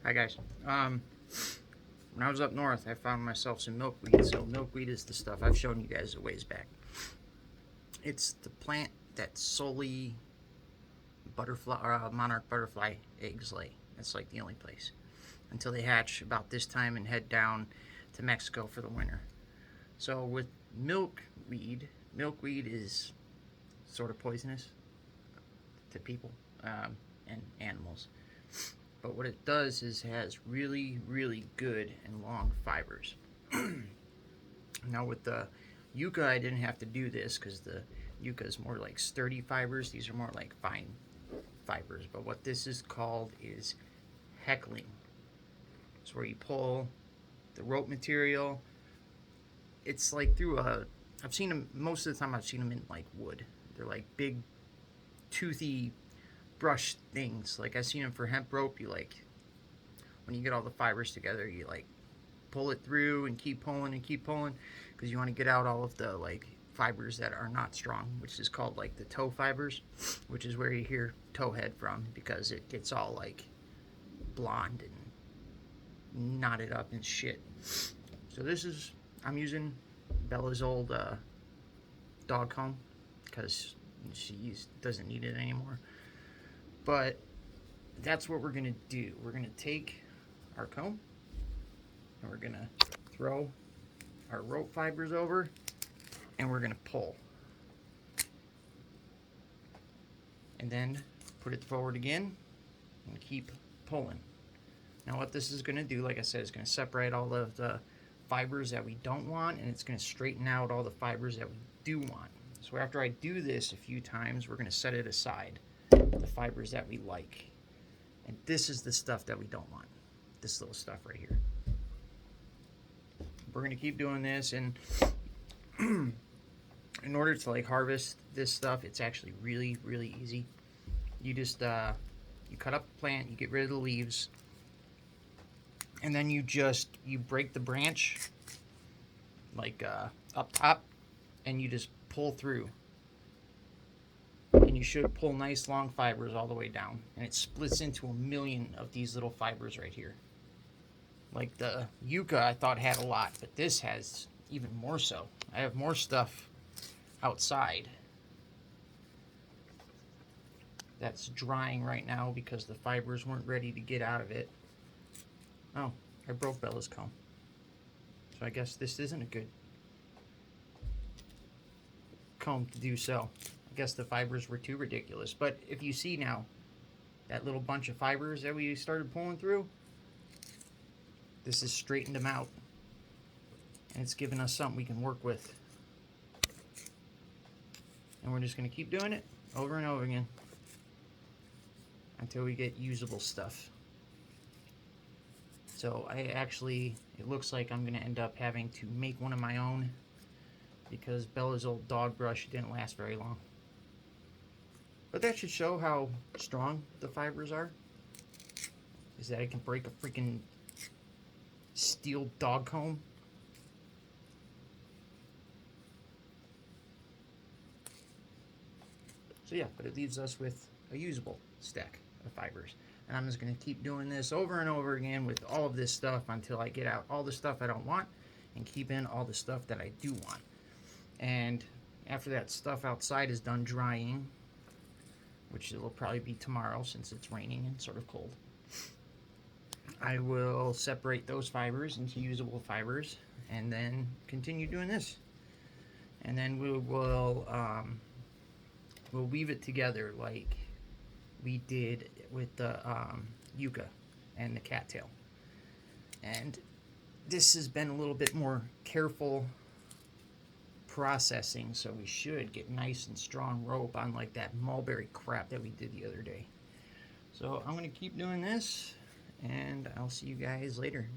Hi guys. When I was up north, I found myself some milkweed. So milkweed is the stuff I've shown you guys a ways back. It's the plant that solely monarch butterfly eggs lay. That's like the only place until they hatch about this time and head down to Mexico for the winter. So with milkweed is sort of poisonous to people and animals. But what it does is has really, really good and long fibers. Now with the yucca, I didn't have to do this because the yucca is more like sturdy fibers. These are more like fine fibers. But what this is called is heckling. It's where you pull the rope material. It's like through I've seen them, most of the time I've seen them in like wood. They're like big, toothy brush things. Like I've seen them for hemp rope. You like, when you get all the fibers together, you like pull it through and keep pulling because you want to get out all of the like fibers that are not strong, which is called like the toe fibers, which is where you hear toe head from, because it gets all like blonde and knotted up and shit. So this is, I'm using Bella's old dog comb because she doesn't need it anymore. But that's what we're gonna do. We're gonna take our comb and we're gonna throw our rope fibers over and we're gonna pull. And then put it forward again and keep pulling. Now what this is gonna do, like I said, is gonna separate all of the fibers that we don't want, and it's gonna straighten out all the fibers that we do want. So after I do this a few times, we're gonna set it aside, the fibers that we like. And this is the stuff that we don't want. This little stuff right here. We're gonna keep doing this, and in order to like harvest this stuff, it's actually really, really easy. You just you cut up the plant, you get rid of the leaves, and then you break the branch like up top, and you just pull through. And you should pull nice long fibers all the way down, and it splits into a million of these little fibers right here. Like the yucca I thought had a lot, but this has even more so. I have more stuff outside that's drying right now because the fibers weren't ready to get out of it. Oh, I broke Bella's comb. So I guess this isn't a good comb to do so. I guess the fibers were too ridiculous. But if you see now, that little bunch of fibers that we started pulling through, this has straightened them out. And it's given us something we can work with. And we're just going to keep doing it over and over again until we get usable stuff. So it looks like I'm going to end up having to make one of my own because Bella's old dog brush didn't last very long. But that should show how strong the fibers are. Is that I can break a freaking steel dog comb. So yeah, but it leaves us with a usable stack of fibers. And I'm just going to keep doing this over and over again with all of this stuff until I get out all the stuff I don't want and keep in all the stuff that I do want. And after that stuff outside is done drying, which it will probably be tomorrow since it's raining and sort of cold, I will separate those fibers into usable fibers and then continue doing this. And then we'll weave it together like we did with the yucca and the cattail. And this has been a little bit more careful processing, so we should get nice and strong rope, unlike that mulberry crap that we did the other day. So I'm going to keep doing this, and I'll see you guys later.